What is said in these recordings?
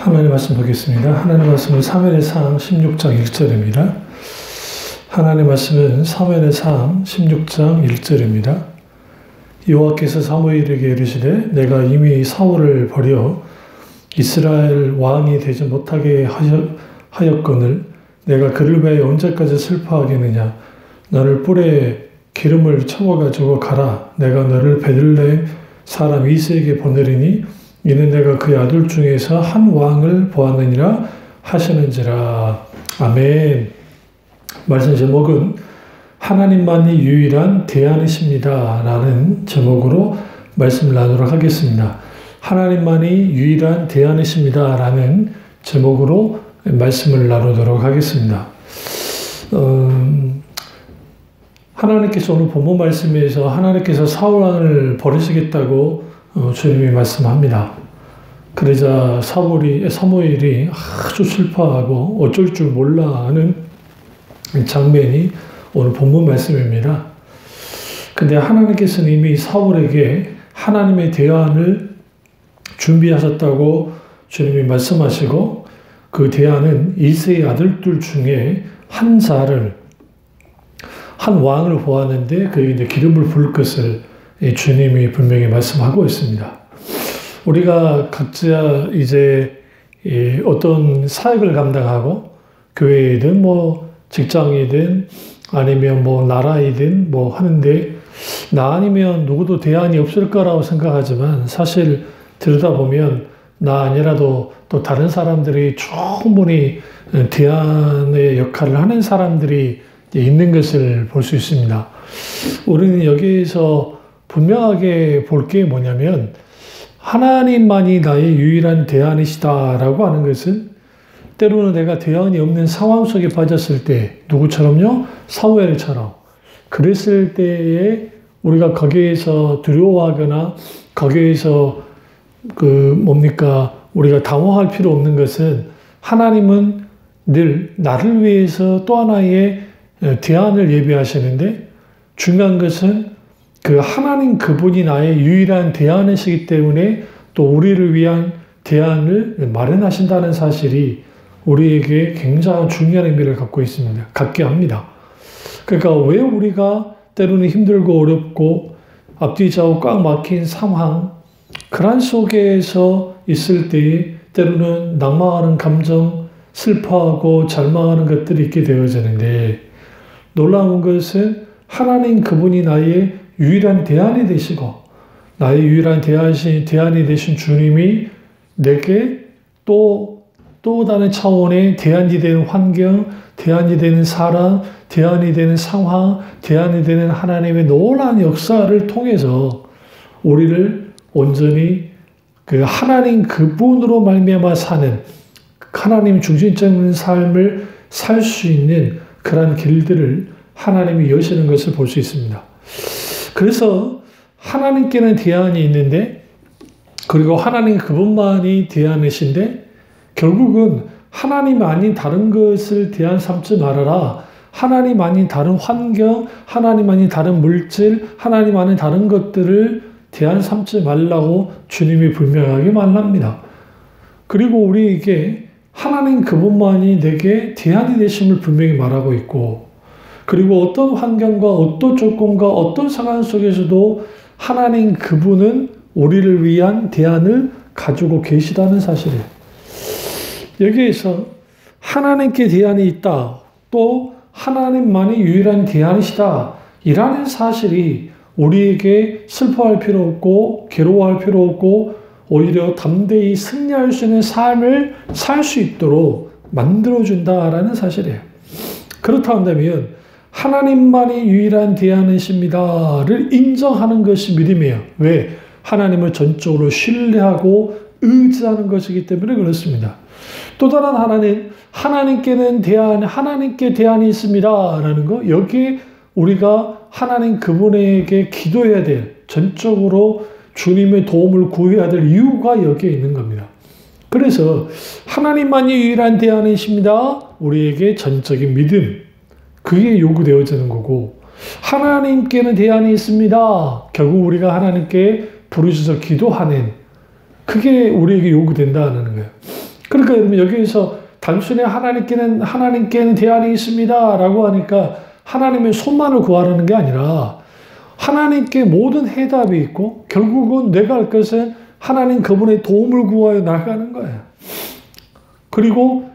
하나님 말씀 보겠습니다. 하나님 말씀은 사무엘상 16장 1절입니다. 하나님 말씀은 사무엘상 16장 1절입니다. 여호와께서 사무엘에게 이르시되 내가 이미 사울을 버려 이스라엘 왕이 되지 못하게 하였거늘 내가 그를 위하여 언제까지 슬퍼하겠느냐. 너를 뿔에 기름을 쳐가지고 가라. 내가 너를 베들레헴 사람 이새에게 보내리니 이는 내가 그의 아들 중에서 한 왕을 보았느니라 하시는지라. 아멘. 말씀 제목은 하나님만이 유일한 대안이십니다 라는 제목으로 말씀을 나누도록 하겠습니다. 하나님만이 유일한 대안이십니다 라는 제목으로 말씀을 나누도록 하겠습니다. 하나님께서 오늘 본문 말씀에서 하나님께서 사울 왕을 버리시겠다고 주님이 말씀합니다. 그러자 사무엘이 아주 슬퍼하고 어쩔 줄 몰라 하는 장면이 오늘 본문 말씀입니다. 근데 하나님께서는 이미 사울에게 하나님의 대안을 준비하셨다고 주님이 말씀하시고 그 대안은 이새의 아들들 중에 한 왕을 보았는데 그에게 이제 기름을 부을 것을 주님이 분명히 말씀하고 있습니다. 우리가 각자 이제 어떤 사역을 감당하고 교회이든 직장이든 아니면 나라이든 하는데 나 아니면 누구도 대안이 없을 거라고 생각하지만 사실 들여다보면 나 아니라도 또 다른 사람들이 충분히 대안의 역할을 하는 사람들이 있는 것을 볼 수 있습니다. 우리는 여기에서 분명하게 볼 게 뭐냐면 하나님만이 나의 유일한 대안이시다라고 하는 것은 때로는 내가 대안이 없는 상황 속에 빠졌을 때 누구처럼요? 사무엘처럼 그랬을 때에 우리가 거기에서 두려워하거나 거기에서 우리가 당황할 필요 없는 것은 하나님은 늘 나를 위해서 또 하나의 대안을 예비하시는데 중요한 것은 그 하나님 그분이 나의 유일한 대안이시기 때문에 또 우리를 위한 대안을 마련하신다는 사실이 우리에게 굉장히 중요한 의미를 갖게 합니다. 그러니까 왜 우리가 때로는 힘들고 어렵고 앞뒤 좌우 꽉 막힌 상황 그런 속에서 있을 때 때로는 낙망하는 감정, 슬퍼하고 절망하는 것들이 있게 되어지는데 놀라운 것은 하나님 그분이 나의 유일한 대안이 되시고 나의 유일한 대안이 되신 주님이 내게 또 다른 차원의 대안이 되는 환경, 대안이 되는 사람, 대안이 되는 상황, 대안이 되는 하나님의 놀라운 역사를 통해서 우리를 온전히 그 하나님 그분으로 말미암아 사는 하나님 중심적인 삶을 살 수 있는 그런 길들을 하나님이 여시는 것을 볼 수 있습니다. 그래서 하나님께는 대안이 있는데 그리고 하나님 그분만이 대안이신데 결국은 하나님 아닌 다른 것을 대안 삼지 말아라. 하나님 아닌 다른 환경, 하나님 아닌 다른 물질, 하나님 아닌 다른 것들을 대안 삼지 말라고 주님이 분명하게 말합니다. 그리고 우리에게 하나님 그분만이 내게 대안이 되심을 분명히 말하고 있고 그리고 어떤 환경과 어떤 조건과 어떤 상황 속에서도 하나님 그분은 우리를 위한 대안을 가지고 계시다는 사실이에요. 여기에서 하나님께 대안이 있다. 또 하나님만이 유일한 대안이시다. 이라는 사실이 우리에게 슬퍼할 필요 없고 괴로워할 필요 없고 오히려 담대히 승리할 수 있는 삶을 살 수 있도록 만들어준다라는 사실이에요. 그렇다 한다면 하나님만이 유일한 대안이십니다를 인정하는 것이 믿음이에요. 왜? 하나님을 전적으로 신뢰하고 의지하는 것이기 때문에 그렇습니다. 또 다른 하나님께 대안이 있습니다 라는 거, 여기에 우리가 하나님 그분에게 기도해야 될, 전적으로 주님의 도움을 구해야 될 이유가 여기에 있는 겁니다. 그래서 하나님만이 유일한 대안이십니다. 우리에게 전적인 믿음, 그게 요구되어지는 거고 하나님께는 대안이 있습니다. 결국 우리가 하나님께 부르셔서 기도하는 그게 우리에게 요구된다는 거예요. 그러니까 여러분 여기에서 단순히 하나님께는 대안이 있습니다 라고 하니까 하나님의 손만을 구하라는 게 아니라 하나님께 모든 해답이 있고 결국은 내가 할 것은 하나님 그분의 도움을 구하여 나가는 거예요. 그리고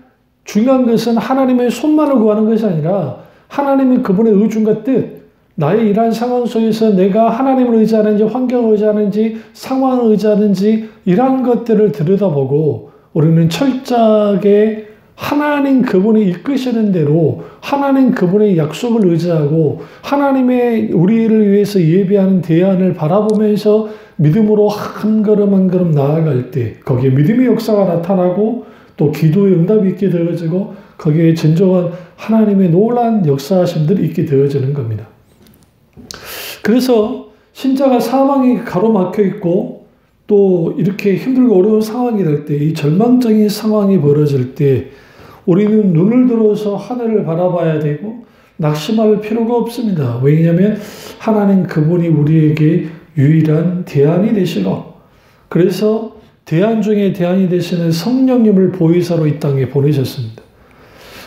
중요한 것은 하나님의 손만을 구하는 것이 아니라 하나님이 그분의 의중과 뜻, 나의 이러한 상황 속에서 내가 하나님을 의지하는지 환경을 의지하는지 상황을 의지하는지 이러한 것들을 들여다보고 우리는 철저하게 하나님 그분이 이끄시는 대로 하나님 그분의 약속을 의지하고 하나님의 우리를 위해서 예비하는 대안을 바라보면서 믿음으로 한 걸음 한 걸음 나아갈 때 거기에 믿음의 역사가 나타나고 또 기도의 응답이 있게 되어지고 거기에 진정한 하나님의 놀라운 역사하심들이 있게 되어지는 겁니다. 그래서 신자가 사망이 가로막혀 있고 또 이렇게 힘들고 어려운 상황이 될 때 이 절망적인 상황이 벌어질 때 우리는 눈을 들어서 하늘을 바라봐야 되고 낙심할 필요가 없습니다. 왜냐하면 하나님 그분이 우리에게 유일한 대안이 되시고 그래서 대안 중에 대안이 되시는 성령님을 보혜사로 이 땅에 보내셨습니다.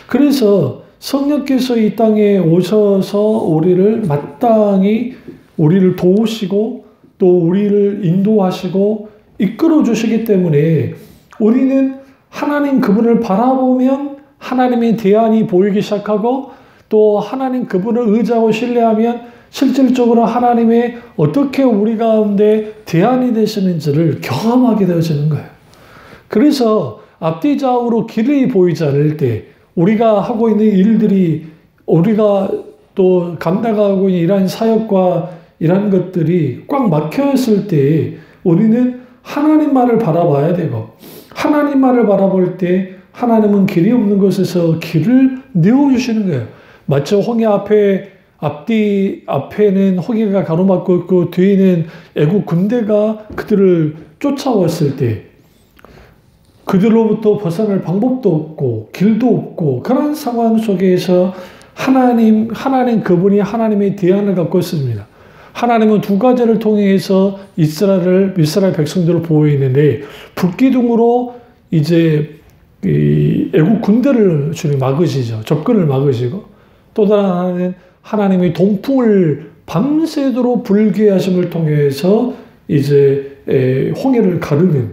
그래서 성령께서 이 땅에 오셔서 우리를 마땅히 우리를 도우시고 또 우리를 인도하시고 이끌어 주시기 때문에 우리는 하나님 그분을 바라보면 하나님의 대안이 보이기 시작하고 또 하나님 그분을 의지하고 신뢰하면 실질적으로 하나님의 어떻게 우리 가운데 대안이 되시는지를 경험하게 되어지는 거예요. 그래서 앞뒤 좌우로 길이 보이지 않을 때 우리가 하고 있는 일들이 우리가 또 감당하고 있는 이러한 사역과 이러한 것들이 꽉 막혀있을 때 우리는 하나님만을 바라봐야 되고 하나님만을 바라볼 때 하나님은 길이 없는 곳에서 길을 내어주시는 거예요. 마치 홍해 앞에는 홍해가 가로막고 있고 뒤에는 애국 군대가 그들을 쫓아왔을 때 그들로부터 벗어날 방법도 없고 길도 없고 그런 상황 속에서 하나님 그분이 하나님의 대안을 갖고 있습니다. 하나님은 두 가지를 통해서 이스라엘 백성들을 보호했는데 불기둥으로 이제 애국 군대를 주님 막으시죠. 접근을 막으시고 또 다른 하나는 하나님의 동풍을 밤새도록 불게 하심을 통해서 이제 홍해를 가르는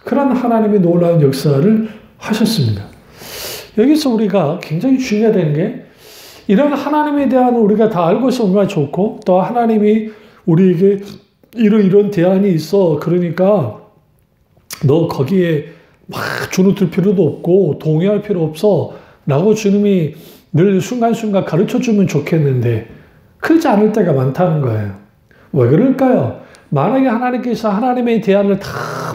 그런 하나님의 놀라운 역사를 하셨습니다. 여기서 우리가 굉장히 중요하다는 게 이런 하나님에 대한 우리가 다 알고 있으면 얼마나 좋고 또 하나님이 우리에게 이런 대안이 있어. 그러니까 너 거기에 막 주눅들 필요도 없고 동의할 필요 없어 라고 주님이 늘 순간순간 가르쳐주면 좋겠는데 그렇지 않을 때가 많다는 거예요. 왜 그럴까요? 만약에 하나님께서 하나님의 대안을 다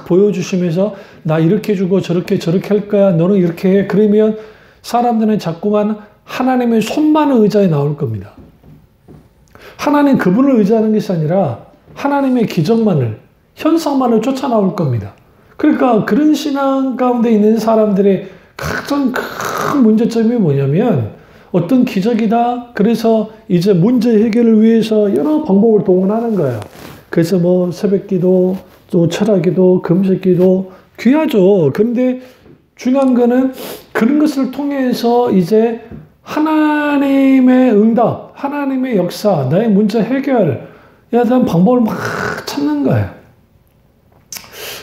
보여주시면서 나 이렇게 해주고 저렇게 할 거야 너는 이렇게 해 그러면 사람들은 자꾸만 하나님의 손만을 의지해 나올 겁니다. 하나님 그분을 의지하는 것이 아니라 하나님의 기적만을 현상만을 쫓아 나올 겁니다. 그러니까 그런 신앙 가운데 있는 사람들의 가장 큰 문제점이 뭐냐면 어떤 기적이다. 그래서 이제 문제 해결을 위해서 여러 방법을 동원하는 거예요. 그래서 뭐 새벽기도, 또 철학기도, 금식기도 귀하죠. 그런데 중요한 거는 그런 것을 통해서 이제 하나님의 응답, 하나님의 역사, 나의 문제 해결에 대한 방법을 막 찾는 거예요.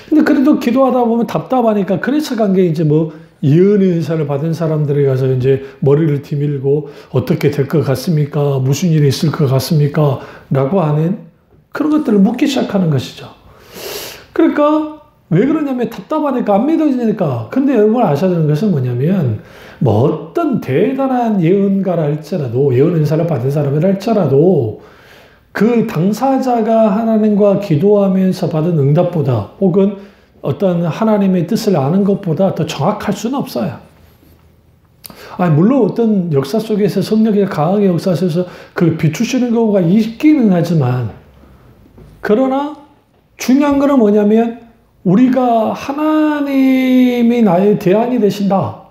근데 그래도 기도하다 보면 답답하니까 그래서 간 게 이제 뭐 예언의 은사를 받은 사람들에 가서 이제 머리를 디밀고 어떻게 될 것 같습니까? 무슨 일이 있을 것 같습니까? 라고 하는 그런 것들을 묻기 시작하는 것이죠. 그러니까 왜 그러냐면 답답하니까 안 믿어지니까. 근데 여러분 아셔야 되는 것은 뭐냐면 뭐 어떤 대단한 예언가라 할지라도 예언 은사를 받은 사람이라 할지라도 그 당사자가 하나님과 기도하면서 받은 응답보다 혹은 어떤 하나님의 뜻을 아는 것보다 더 정확할 수는 없어요. 물론 어떤 역사 속에서 성령이 강하게 역사하셔서 그걸 비추시는 경우가 있기는 하지만 그러나 중요한 거는 뭐냐면 우리가 하나님이 나의 대안이 되신다.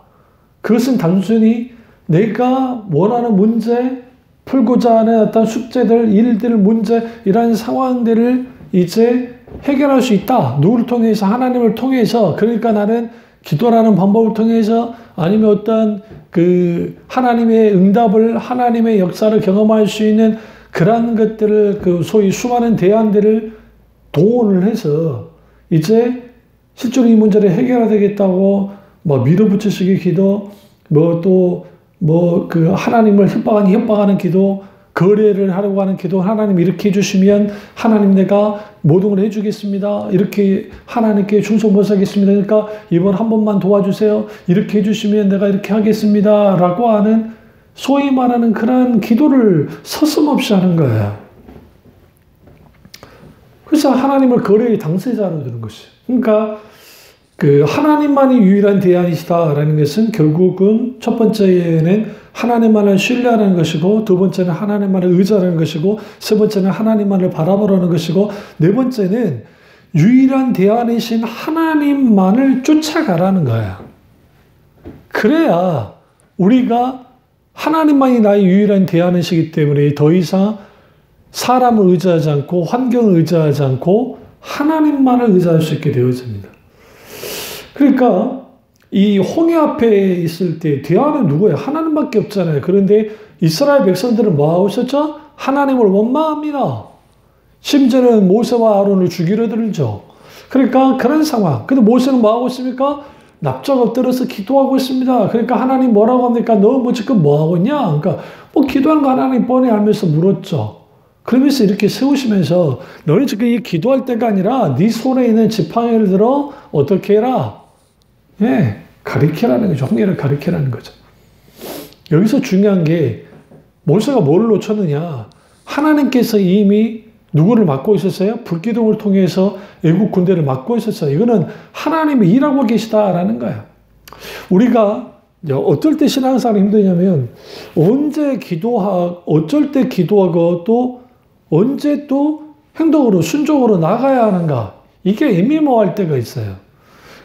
그것은 단순히 내가 원하는 문제, 풀고자 하는 어떤 숙제들, 일들, 문제 이런 상황들을 이제 해결할 수 있다. 누구를 통해서? 하나님을 통해서. 그러니까 나는 기도라는 방법을 통해서 아니면 어떤 그 하나님의 응답을, 하나님의 역사를 경험할 수 있는 그러한 것들을, 그 소위 수많은 대안들을 동원을 해서 이제 실제로 이 문제를 해결해야 되겠다고 뭐 밀어붙이시기 기도, 그 하나님을 협박하는 기도, 거래를 하려고 하는 기도, 하나님 이렇게 해주시면 하나님 내가 모든 걸 해주겠습니다. 이렇게 하나님께 충성못하겠습니다. 그러니까 이번 한 번만 도와주세요. 이렇게 해주시면 내가 이렇게 하겠습니다. 라고 하는 소위 말하는 그런 기도를 서슴없이 하는 거예요. 그래서 하나님을 거래의 당사자로 두는 것이에요. 그러니까 그 하나님만이 유일한 대안이시다라는 것은 결국은 첫 번째는 하나님만을 신뢰하는 것이고, 두 번째는 하나님만을 의지하는 것이고, 세 번째는 하나님만을 바라보라는 것이고, 네 번째는 유일한 대안이신 하나님만을 쫓아가라는 거야. 그래야 우리가 하나님만이 나의 유일한 대안이시기 때문에 더 이상 사람을 의지하지 않고 환경을 의지하지 않고 하나님만을 의지할 수 있게 되어집니다. 그러니까 이 홍해 앞에 있을 때 대안은 누구예요? 하나님밖에 없잖아요. 그런데 이스라엘 백성들은 뭐하고 있었죠? 하나님을 원망합니다. 심지어는 모세와 아론을 죽이려 들죠. 그러니까 그런 상황. 근데 모세는 뭐하고 있습니까? 납작 엎드려서 기도하고 있습니다. 그러니까 하나님 뭐라고 합니까? 너 뭐 지금 뭐하고 있냐? 그러니까 뭐 기도하는 거 하나님 뻔히 알면서 물었죠. 그러면서 이렇게 세우시면서 너는 지금 이 기도할 때가 아니라 네 손에 있는 지팡이를 들어 어떻게 해라? 예, 가리키라는 거죠. 홍해를 가리키라는 거죠. 여기서 중요한 게 모세가 뭘 놓쳤느냐? 하나님께서 이미 누구를 막고 있었어요? 불기둥을 통해서 애국 군대를 막고 있었어요. 이거는 하나님이 일하고 계시다라는 거예요. 우리가 어떨 때 신앙생활이 힘드냐면 어쩔 때 기도하고 또 언제 또 행동으로 순종으로 나가야 하는가? 이게 애매모호할 때가 있어요.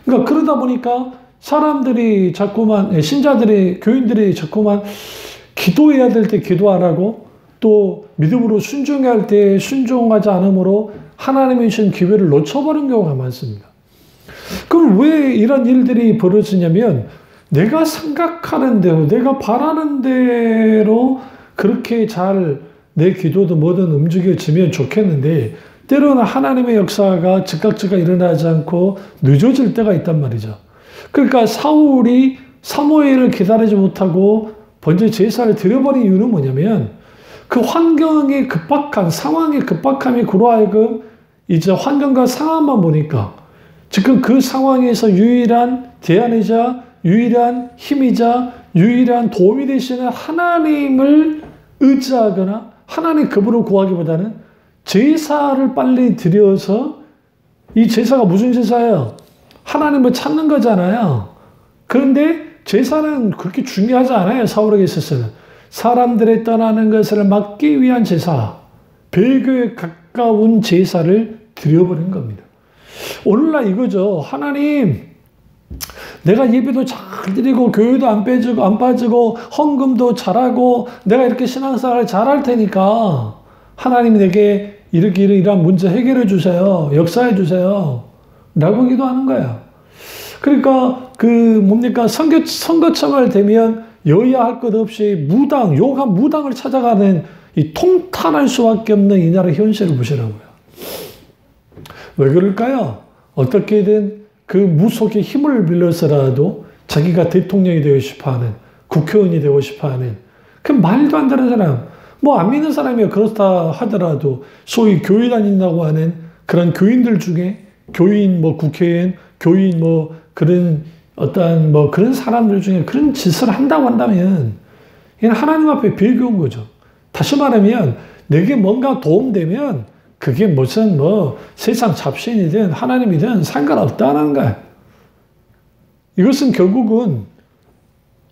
그러니까 그러다 보니까 사람들이 자꾸만, 신자들이, 교인들이 자꾸만 기도해야 될 때 기도 안 하고 또 믿음으로 순종해야 할 때 순종하지 않으므로 하나님의 주신 기회를 놓쳐버린 경우가 많습니다. 그럼 왜 이런 일들이 벌어지냐면 내가 생각하는 대로, 내가 바라는 대로 그렇게 잘 내 기도도 뭐든 움직여지면 좋겠는데 때로는 하나님의 역사가 즉각적으로 일어나지 않고 늦어질 때가 있단 말이죠. 그러니까 사울이 사무엘을 기다리지 못하고 먼저 제사를 드려버린 이유는 뭐냐면 그 환경의 급박한, 상황의 급박함이 그로 하여금 이제 환경과 상황만 보니까 지금 그 상황에서 유일한 대안이자 유일한 힘이자 유일한 도움이 되시는 하나님을 의지하거나 하나님 그분을 구하기보다는 제사를 빨리 드려서 이 제사가 무슨 제사예요? 하나님을 찾는 거잖아요. 그런데 제사는 그렇게 중요하지 않아요. 사울에게 있어서는. 사람들의 떠나는 것을 막기 위한 제사, 배교에 가까운 제사를 드려버린 겁니다. 오늘날 이거죠. 하나님, 내가 예배도 잘 드리고 교회도 안 빠지고 헌금도 잘하고 내가 이렇게 신앙생활을 잘할 테니까 하나님이 내게 이러한 문제 해결해 주세요. 역사해 주세요. 라고 기도하는 거야. 그러니까 선거철을 되면 여야 할 것 없이 욕한 무당을 찾아가는 이 통탄할 수밖에 없는 이 나라의 현실을 보시라고요. 왜 그럴까요? 어떻게든 그 무속의 힘을 빌려서라도 자기가 대통령이 되고 싶어하는, 국회의원이 되고 싶어하는 그 말도 안 되는 사람, 뭐 안 믿는 사람이 그렇다 하더라도 소위 교회 다닌다고 하는 그런 교인들 중에 교인 국회의원, 교인 그런 어떤 그런 사람들 중에 그런 짓을 한다고 한다면 이건 하나님 앞에 배교인 거죠. 다시 말하면 내게 뭔가 도움되면 그게 무슨 세상 잡신이든 하나님이든 상관없다는 거야. 이것은 결국은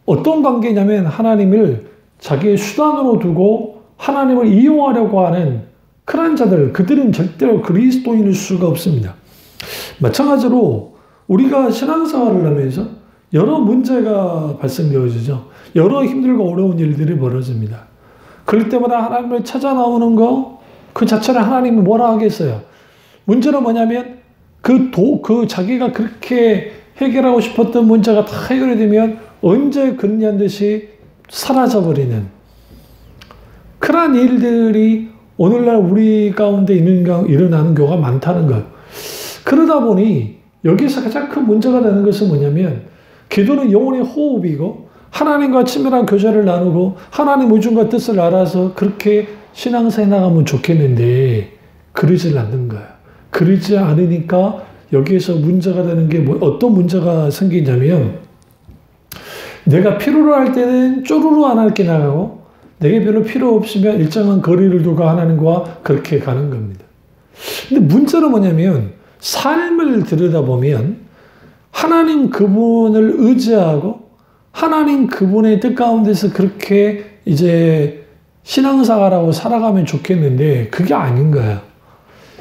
어떤 관계냐면 하나님을 자기의 수단으로 두고 하나님을 이용하려고 하는 그런 자들, 그들은 절대로 그리스도인일 수가 없습니다. 마찬가지로 우리가 신앙생활을 하면서 여러 문제가 발생되어지죠. 여러 힘들고 어려운 일들이 벌어집니다. 그럴 때마다 하나님을 찾아 나오는 거 그 자체는 하나님이 뭐라 하겠어요. 문제는 뭐냐면 자기가 그렇게 해결하고 싶었던 문제가 다 해결이 되면 언제 그러냐는 듯이 사라져버리는 그러한 일들이 오늘날 우리 가운데 일어나는 경우가 많다는 거예요. 그러다 보니 여기서 가장 큰 문제가 되는 것은 뭐냐면 기도는 영혼의 호흡이고 하나님과 친밀한 교제를 나누고 하나님 의중과 뜻을 알아서 그렇게 신앙생활 나가면 좋겠는데 그러질 않는 거예요. 그러지 않으니까 여기에서 문제가 되는 게 어떤 문제가 생기냐면 내가 필요로 할 때는 쪼르르 안 할게 나가고 내게 별로 필요 없으면 일정한 거리를 두고 하나님과 그렇게 가는 겁니다. 근데 문제는 뭐냐면 삶을 들여다보면 하나님 그분을 의지하고 하나님 그분의 뜻 가운데서 그렇게 이제 신앙생활하고 살아가면 좋겠는데 그게 아닌 거예요.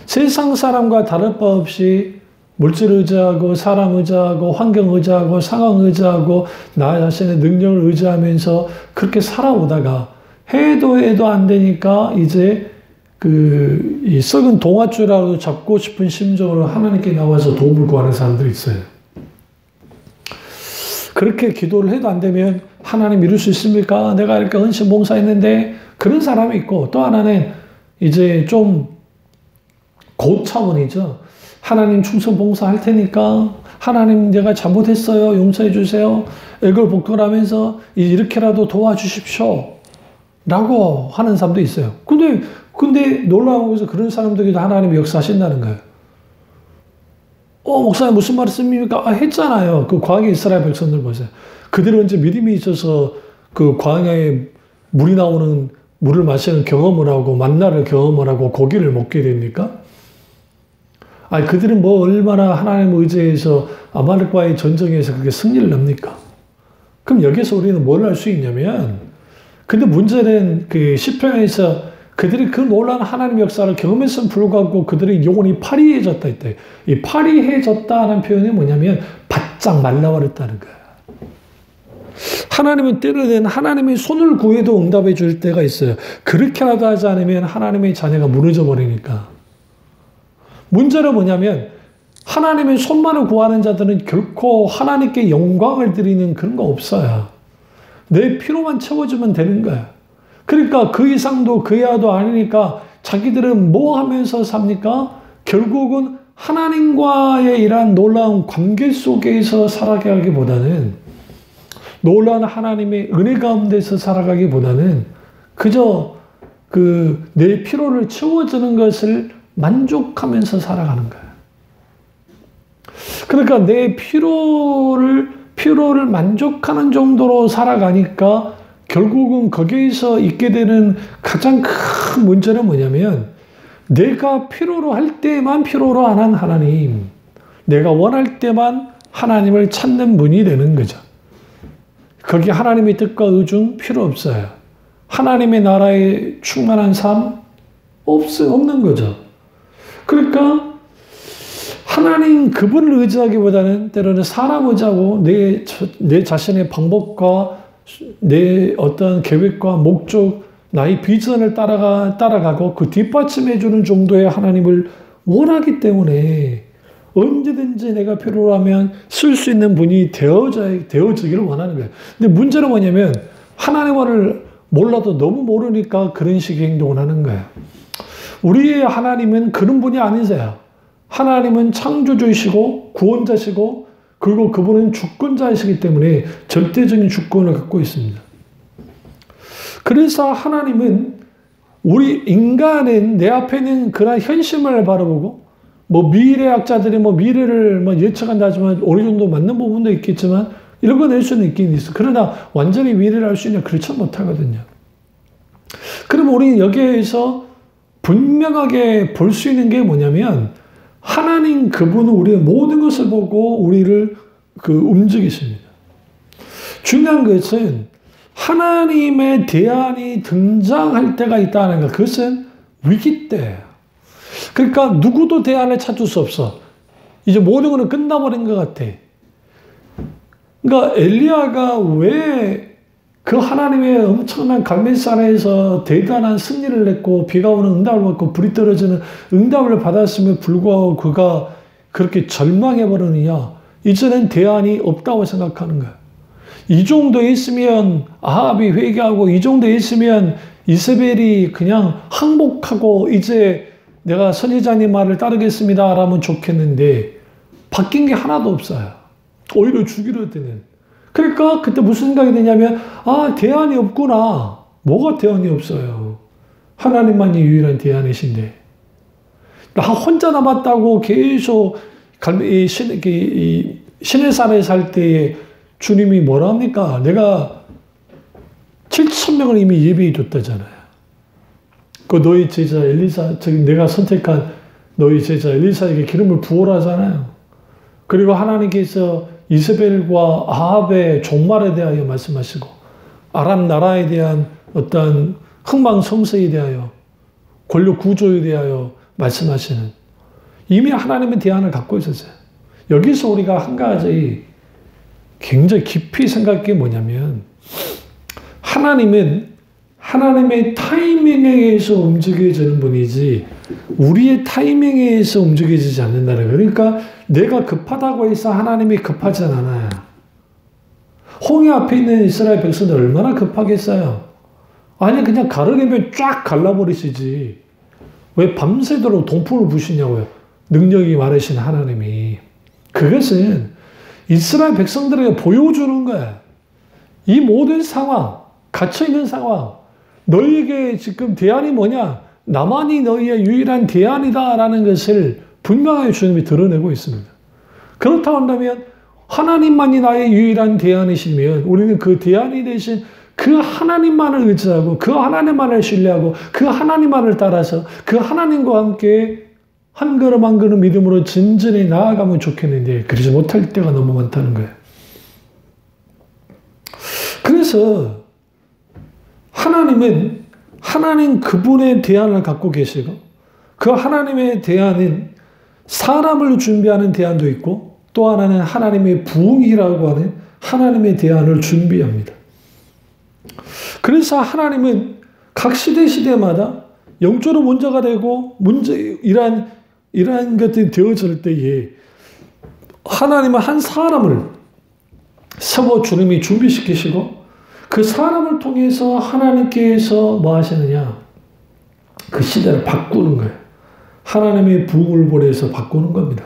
세상 사람과 다를 바 없이 물질 의지하고 사람 의지하고 환경 의지하고 상황 의지하고 나 자신의 능력을 의지하면서 그렇게 살아오다가 해도 안 되니까 이제 이 썩은 동아줄이라도 잡고 싶은 심정으로 하나님께 나와서 도움을 구하는 사람들이 있어요. 그렇게 기도를 해도 안 되면 하나님 이룰 수 있습니까? 내가 이렇게 헌신 봉사했는데 그런 사람이 있고 또 하나는 이제 좀 고차원이죠. 하나님 충성 봉사할 테니까 하나님 내가 잘못했어요. 용서해 주세요. 이걸 복권하면서 이렇게라도 도와주십시오. 라고 하는 사람도 있어요. 근데 놀라운 것은 그런 사람들에게도 하나님이 역사하신다는 거예요. 목사님 무슨 말씀입니까? 했잖아요. 그 광야 이스라엘 백성들 보세요. 그들은 이제 믿음이 있어서 그 광야에 물이 나오는 물을 마시는 경험을 하고 만나를 경험을 하고 고기를 먹게 됩니까? 그들은 얼마나 하나님을 의지해서 아말렉과의 전쟁에서 그렇게 승리를 냅니까? 그럼 여기서 우리는 뭘 할 수 있냐면, 근데 문제는 그 시편에서 그들이 그 놀라운 하나님의 역사를 경험했음에 불구하고 그들의 영혼이 파리해졌다 했대. 이 파리해졌다는 표현이 뭐냐면 바짝 말라버렸다는 거야. 하나님은 때로는 하나님의 손을 구해도 응답해 줄 때가 있어요. 그렇게라도 하지 않으면 하나님의 자녀가 무너져 버리니까. 문제는 뭐냐면 하나님의 손만을 구하는 자들은 결코 하나님께 영광을 드리는 그런 거 없어요. 내 필요만 채워주면 되는 거야. 그러니까 그 이상도 그 이하도 아니니까 자기들은 뭐 하면서 삽니까? 결국은 하나님과의 이러한 놀라운 관계 속에서 살아가기보다는 놀라운 하나님의 은혜 가운데서 살아가기보다는 그저 내 필요를 채워주는 것을 만족하면서 살아가는 거예요. 그러니까 내 필요를 만족하는 정도로 살아가니까 결국은 거기에서 있게 되는 가장 큰 문제는 뭐냐면 내가 필요로 할 때만 필요로 안 한 하나님, 내가 원할 때만 하나님을 찾는 분이 되는 거죠. 거기 하나님의 뜻과 의중 필요 없어요. 하나님의 나라에 충만한 삶 없는 거죠. 그러니까 하나님 그분을 의지하기보다는 때로는 사람 의지하고 내 자신의 방법과 내 어떤 계획과 목적, 나의 비전을 따라가고 그 뒷받침해 주는 정도의 하나님을 원하기 때문에 언제든지 내가 필요로 하면 쓸 수 있는 분이 되어지기를 원하는 거예요. 근데 문제는 뭐냐면 하나님을 몰라도 너무 모르니까 그런 식의 행동을 하는 거예요. 우리의 하나님은 그런 분이 아니세요. 하나님은 창조주이시고 구원자시고 그리고 그분은 주권자이시기 때문에 절대적인 주권을 갖고 있습니다. 그래서 하나님은 우리 인간은 내 앞에 있는 그런 현실을 바라보고 미래학자들이 미래를 예측한다 하지만 어느 정도 맞는 부분도 있겠지만 읽어낼 수는 있긴 있어. 그러나 완전히 미래를 알 수 있냐? 그렇지 못하거든요. 그럼 우리는 여기에서 분명하게 볼 수 있는 게 뭐냐면 하나님 그분은 우리의 모든 것을 보고 우리를 움직이십니다. 중요한 것은 하나님의 대안이 등장할 때가 있다는 것. 그것은 위기 때예요. 그러니까 누구도 대안을 찾을 수 없어. 이제 모든 것은 끝나버린 것 같아. 그러니까 엘리야가 왜 그 하나님의 엄청난 갈멜산에서 대단한 승리를 냈고 비가 오는 응답을 받고 불이 떨어지는 응답을 받았음에 불구하고 그가 그렇게 절망해버리느냐. 이제는 대안이 없다고 생각하는 거야. 이 정도 있으면 아합이 회개하고 이 정도 있으면 이세벨이 그냥 항복하고 이제 내가 선지자님 말을 따르겠습니다 라면 좋겠는데 바뀐 게 하나도 없어요. 오히려 죽이려 드는. 그러니까 그때 무슨 생각이 드냐면 대안이 없구나. 뭐가 대안이 없어요. 하나님만이 유일한 대안이신데 나 혼자 남았다고 계속 시내산에 살 때에 주님이 뭐라 합니까? 내가 7,000명을 이미 예비해 뒀다잖아요. 그 너희 제자 엘리사, 내가 선택한 너희 제자 엘리사에게 기름을 부으라잖아요. 그리고 하나님께서 이세벨과 아합의 종말에 대하여 말씀하시고 아람 나라에 대한 어떤 흥망성쇠에 대하여 권력 구조에 대하여 말씀하시는 이미 하나님의 대안을 갖고 있었어요. 여기서 우리가 한 가지 굉장히 깊이 생각한 게 뭐냐면 하나님은 하나님의 타이밍에 의해서 움직여지는 분이지 우리의 타이밍에 의해서 움직여지지 않는다는 거예요. 그러니까 내가 급하다고 해서 하나님이 급하지 않아요. 홍해 앞에 있는 이스라엘 백성들 얼마나 급하겠어요. 아니 그냥 가르려면 쫙 갈라버리시지. 왜 밤새도록 동풍을 부시냐고요. 능력이 많으신 하나님이. 그것은 이스라엘 백성들에게 보여주는 거야. 이 모든 상황, 갇혀있는 상황, 너희에게 지금 대안이 뭐냐? 나만이 너희의 유일한 대안이다라는 것을 분명하게 주님이 드러내고 있습니다. 그렇다고 한다면 하나님만이 나의 유일한 대안이시면 우리는 그 대안이 되신 그 하나님만을 의지하고 그 하나님만을 신뢰하고 그 하나님만을 따라서 그 하나님과 함께 한 걸음 한 걸음 믿음으로 진전히 나아가면 좋겠는데 그러지 못할 때가 너무 많다는 거예요. 그래서 하나님은 하나님 그분의 대안을 갖고 계시고 그 하나님의 대안은 사람을 준비하는 대안도 있고 또 하나는 하나님의 부흥이라고 하는 하나님의 대안을 준비합니다. 그래서 하나님은 각 시대마다 영적으로 문제가 되고 이러한 것들이 되어질 때에 하나님은 한 사람을 세워 주님이 준비시키시고 그 사람을 통해서 하나님께서 뭐 하시느냐? 그 시대를 바꾸는 거예요. 하나님의 부흥을 보내서 바꾸는 겁니다.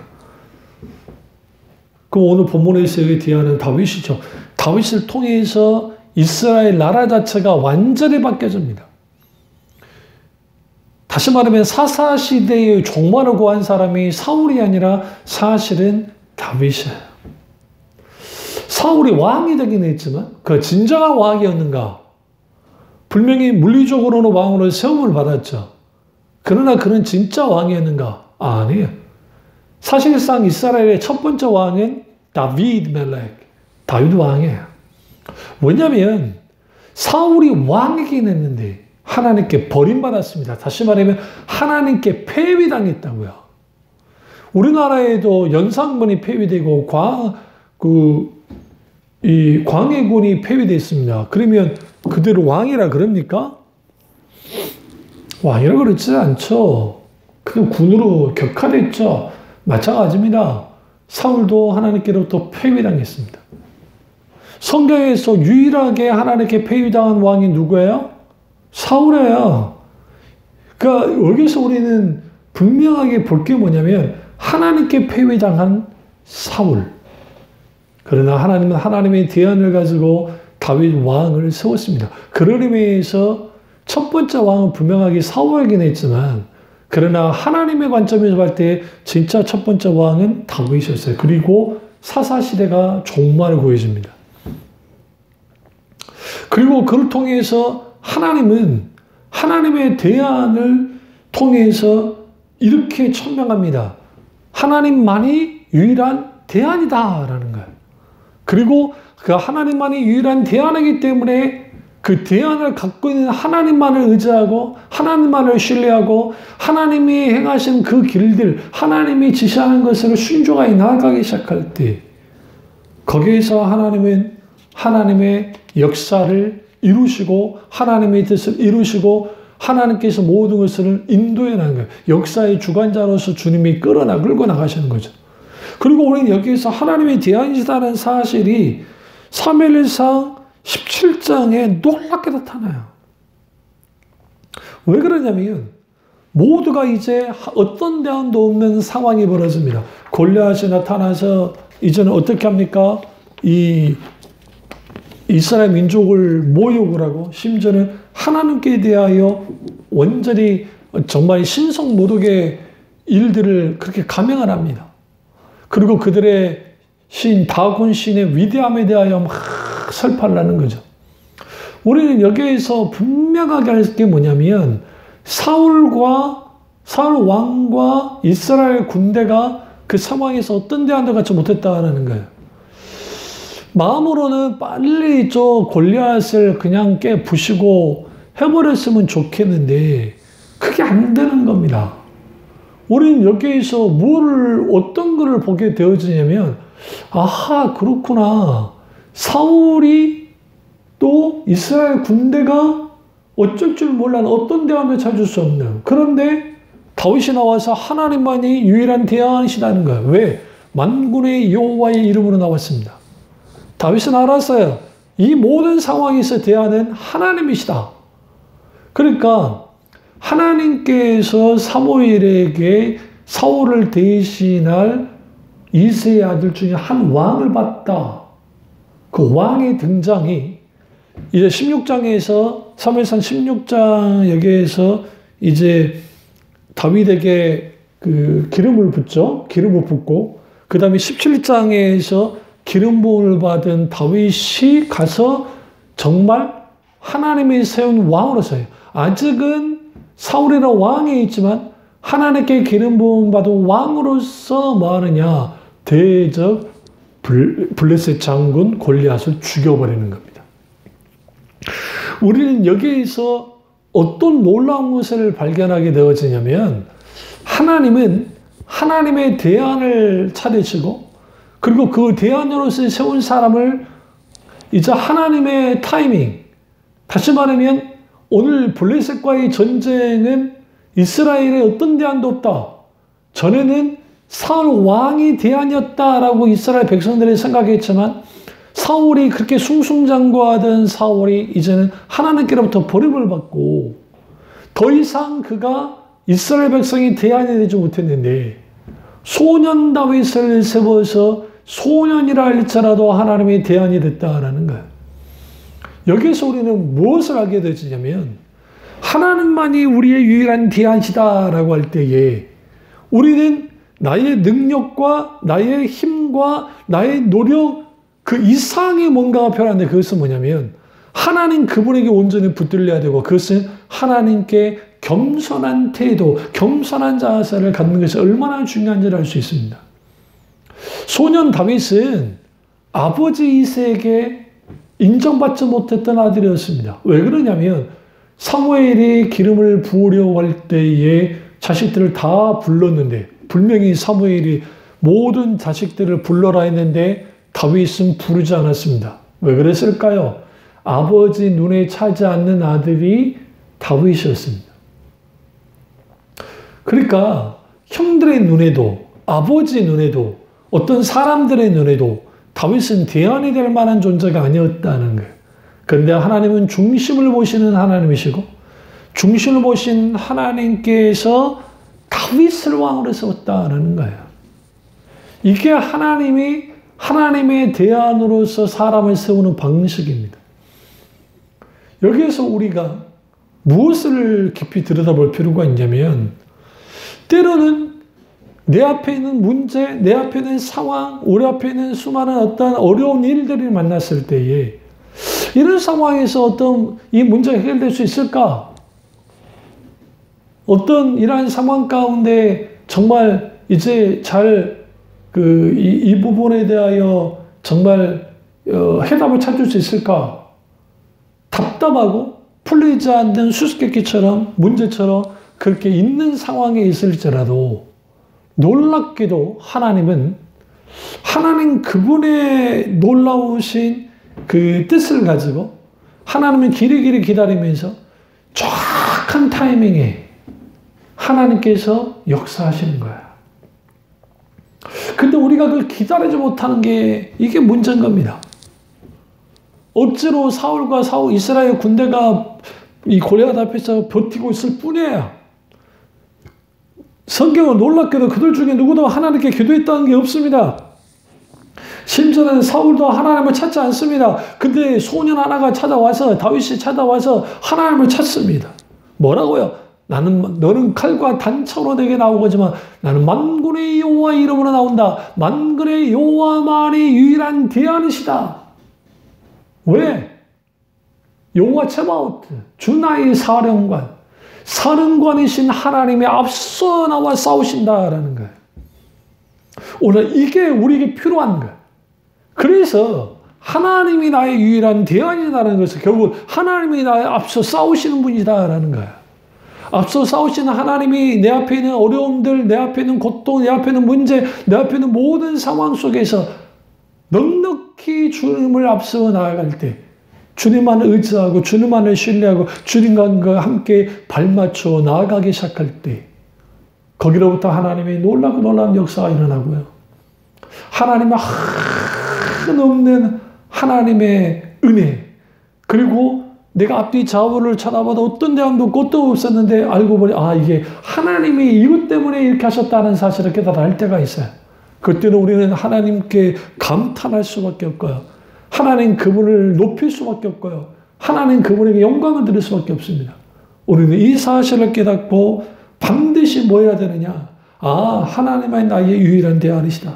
그 오늘 본문에서 여기 대하는 다윗이죠. 다윗을 통해서 이스라엘 나라 자체가 완전히 바뀌어집니다. 다시 말하면 사사시대의 종말을 구한 사람이 사울이 아니라 사실은 다윗이에요. 사울이 왕이 되긴 했지만 그 진정한 왕이었는가? 분명히 물리적으로는 왕으로 세움을 받았죠. 그러나 그는 진짜 왕이었는가? 아니에요. 사실상 이스라엘의 첫 번째 왕은 다윗 멜렉, 다윗 왕이에요. 왜냐하면 사울이 왕이긴 했는데 하나님께 버림받았습니다. 다시 말하면 하나님께 폐위당했다고요. 우리나라에도 연산군이 폐위되고 이 광해군이 폐위되어 그러면 그대로 왕이라 그럽니까? 왕이라 그렇지 않죠. 그 군으로 격화됐죠. 마찬가지입니다. 사울도 하나님께로부터 폐위당했습니다. 성경에서 유일하게 하나님께 폐위당한 왕이 누구예요? 사울이에요. 그러니까 여기서 우리는 분명하게 볼 게 뭐냐면 하나님께 폐위당한 사울. 그러나 하나님은 하나님의 대안을 가지고 다윗 왕을 세웠습니다. 그런 의미에서 첫 번째 왕은 분명하게 사울이긴 했지만 그러나 하나님의 관점에서 볼 때 진짜 첫 번째 왕은 다윗이었어요. 그리고 사사시대가 종말을 구해줍니다. 그리고 그걸 통해서 하나님은 하나님의 대안을 통해서 이렇게 천명합니다. 하나님만이 유일한 대안이다라는 거예요. 그리고 그 하나님만이 유일한 대안이기 때문에 그 대안을 갖고 있는 하나님만을 의지하고 하나님만을 신뢰하고 하나님이 행하신 그 길들, 하나님이 지시하는 것을 순종하여 나아가기 시작할 때 거기에서 하나님은 하나님의 역사를 이루시고 하나님의 뜻을 이루시고 하나님께서 모든 것을 인도해 나가는 거예요. 역사의 주관자로서 주님이 끌고 나가시는 거죠. 그리고 우리는 여기에서 하나님의 대안이시다는 사실이 사무엘상 17장에 놀랍게 나타나요. 왜 그러냐면 모두가 이제 어떤 대안도 없는 상황이 벌어집니다. 골리앗이 나타나서 이제는 어떻게 합니까? 이 이스라엘 민족을 모욕을 하고 심지어는 하나님께 대하여 완전히 정말 신성 모독의 일들을 그렇게 감행을 합니다. 그리고 그들의 신 다곤 신의 위대함에 대하여 막 설파를 하는 거죠. 우리는 여기에서 분명하게 할 게 뭐냐면 사울 왕과 이스라엘 군대가 그 상황에서 어떤 대안도 갖지 못했다는 거예요. 마음으로는 빨리 저 골리앗을 그냥 깨부시고 해버렸으면 좋겠는데 그게 안 되는 겁니다. 우리는 여기에서 어떤 거를 보게 되어지냐면 아하 그렇구나. 사울이 또 이스라엘 군대가 어쩔 줄 몰라 어떤 대안도 찾을 수 없는. 그런데 다윗이 나와서 하나님만이 유일한 대안이시다는 거예요. 왜? 만군의 여호와의 이름으로 나왔습니다. 다윗은 알았어요. 이 모든 상황에서 대안은 하나님이시다. 그러니까 하나님께서 사무엘에게 사울을 대신할 이새의 아들 중에 한 왕을 봤다. 그 왕의 등장이 이제 16장에서 사무엘상 16장 여기에서 이제 다윗에게 그 기름을 붓죠. 기름을 붓고 그 다음에 17장에서 기름 부음을 받은 다윗이 가서 정말 하나님이 세운 왕으로서요. 아직은 사울이라는 왕이 있지만 하나님께 기름 부음 받은 왕으로서 뭐 하느냐? 대적 블레셋 장군 골리앗을 죽여버리는 겁니다. 우리는 여기에서 어떤 놀라운 것을 발견하게 되어지냐면 하나님은 하나님의 대안을 차리시고 그리고 그 대안으로서 세운 사람을 이제 하나님의 타이밍, 다시 말하면 오늘 블레셋과의 전쟁은 이스라엘에 어떤 대안도 없다. 전에는 사울 왕이 대안이었다라고 이스라엘 백성들이 생각했지만 사울이 그렇게 숭숭장구하던 사울이 이제는 하나님께로부터 버림을 받고 더 이상 그가 이스라엘 백성이 대안이 되지 못했는데 소년 다윗을 세워서 소년이라 할지라도 하나님의 대안이 됐다라는 거예요. 여기서 우리는 무엇을 알게 되냐면 하나님만이 우리의 유일한 대안이시다라고 할 때에 우리는 나의 능력과 나의 힘과 나의 노력 그 이상의 뭔가가 필요한데 그것은 뭐냐면 하나님 그분에게 온전히 붙들려야 되고 그것은 하나님께 겸손한 태도, 겸손한 자세를 갖는 것이 얼마나 중요한지를 알 수 있습니다. 소년 다윗은 아버지 이새에게 인정받지 못했던 아들이었습니다. 왜 그러냐면 사무엘이 기름을 부으려고 할 때에 자식들을 다 불렀는데 분명히 사무엘이 모든 자식들을 불러라 했는데 다윗은 부르지 않았습니다. 왜 그랬을까요? 아버지 눈에 차지 않는 아들이 다윗이었습니다. 그러니까 형들의 눈에도 아버지 눈에도 어떤 사람들의 눈에도 다윗은 대안이 될 만한 존재가 아니었다는 거예요. 그런데 하나님은 중심을 보시는 하나님이시고 중심을 보신 하나님께서 다윗을 왕으로 세웠다는 거예요. 이게 하나님의 대안으로서 사람을 세우는 방식입니다. 여기에서 우리가 무엇을 깊이 들여다볼 필요가 있냐면 때로는 내 앞에 있는 문제, 내 앞에 있는 상황, 우리 앞에 있는 수많은 어떤 어려운 일들을 만났을 때에 이런 상황에서 어떤 이 문제가 해결될 수 있을까? 어떤 이러한 상황 가운데 정말 이제 잘 이 부분에 대하여 정말 해답을 찾을 수 있을까? 답답하고 풀리지 않는 수수께끼처럼 문제처럼 그렇게 있는 상황에 있을지라도 놀랍게도 하나님 그분의 놀라우신 그 뜻을 가지고 하나님은 길이길이 기다리면서 정확한 타이밍에 하나님께서 역사하시는 거야. 근데 우리가 그걸 기다리지 못하는 게 이게 문제인 겁니다. 억지로 사울과 이스라엘 군대가 이 골리앗 앞에서 버티고 있을 뿐이에요. 성경은 놀랍게도 그들 중에 누구도 하나님께 기도했다는 게 없습니다. 심지어는 사울도 하나님을 찾지 않습니다. 근데 소년 하나가 찾아와서, 다윗이 찾아와서 하나님을 찾습니다. 뭐라고요? 너는 칼과 단창으로 내게 나오거지만 나는 만군의 여호와 이름으로 나온다. 만군의 여호와만이 유일한 대안이시다. 왜? 여호와 츠바오트, 주 나의 사령관이신 하나님이 앞서 나와 싸우신다라는 거예요. 오늘 이게 우리에게 필요한 거예요. 그래서 하나님이 나의 유일한 대안이라는 것은 결국 하나님이 나의 앞서 싸우시는 분이다라는 거예요. 앞서 싸우시는 하나님이 내 앞에 있는 어려움들, 내 앞에 있는 고통, 내 앞에 있는 문제, 내 앞에 있는 모든 상황 속에서 넉넉히 주님을 앞서 나아갈 때, 주님만을 의지하고 주님만을 신뢰하고 주님과 함께 발맞춰 나아가기 시작할 때 거기로부터 하나님의 놀라고 놀라운 역사가 일어나고요. 하나님의 한없는 하나님의 은혜, 그리고 내가 앞뒤 좌우를 쳐다봐도 어떤 대안도 없고 것도 없었는데 알고 보니 이게 하나님이 이것 때문에 이렇게 하셨다는 사실을 깨달을 때가 있어요. 그때는 우리는 하나님께 감탄할 수밖에 없고요. 하나님 그분을 높일 수밖에 없고요. 하나님 그분에게 영광을 드릴 수밖에 없습니다. 우리는 이 사실을 깨닫고 반드시 뭐 해야 되느냐? 하나님의 나의 유일한 대안이시다.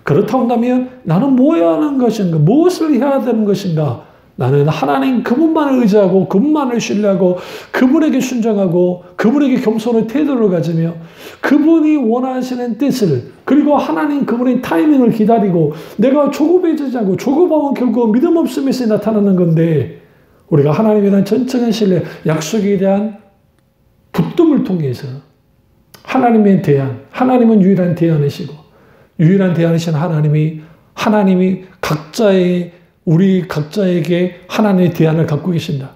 그렇다고 한다면 나는 뭐 해야 하는 것인가? 무엇을 해야 되는 것인가? 나는 하나님 그분만을 의지하고 그분만을 신뢰하고 그분에게 순종하고 그분에게 겸손의 태도를 가지며 그분이 원하시는 뜻을, 그리고 하나님 그분의 타이밍을 기다리고 내가 조급해지지 않고, 조급하면 결국 믿음 없음에서 나타나는 건데, 우리가 하나님에 대한 전적인 신뢰, 약속에 대한 붙듦을 통해서 하나님의 대안, 하나님은 유일한 대안이시고 유일한 대안이신 하나님이 우리 각자에게 하나님의 대안을 갖고 계신다.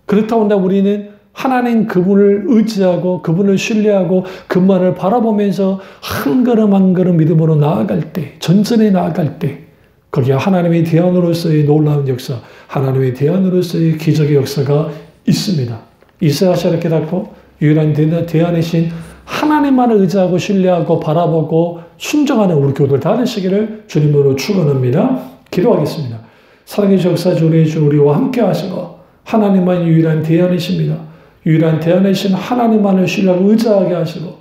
그렇다고 한다면 우리는 하나님 그분을 의지하고 그분을 신뢰하고 그분만을 바라보면서 한 걸음 한 걸음 믿음으로 나아갈 때, 전전에 나아갈 때 거기에 하나님의 대안으로서의 놀라운 역사, 하나님의 대안으로서의 기적의 역사가 있습니다. 이 사실을 깨닫고 유일한 대안이신 하나님만을 의지하고 신뢰하고 바라보고 순종하는 우리 교우들 다 되시기를 주님으로 축원합니다. 기도하겠습니다. 사랑의 역사주 우리와 함께 하시고 하나님만 유일한 대안이십니다. 유일한 대안이신 하나님만을 신뢰하고 의지하게 하시고,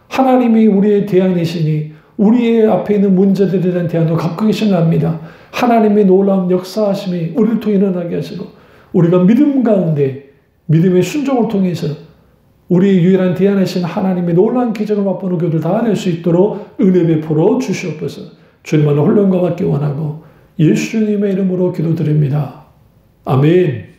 하나님이 우리의 대안이시니 우리의 앞에 있는 문제들에 대한 대안도 갖고 계신가 합니다. 하나님의 놀라운 역사하심이 우리를 통해 일어나게 하시고, 우리가 믿음 가운데 믿음의 순종을 통해서 우리의 유일한 대안이신 하나님의 놀라운 기적을 맛보는 교들 다 될 수 있도록 은혜 베풀어 주시옵소서. 주님만을 홀령과 받기 원하고 예수님의 이름으로 기도드립니다. 아멘.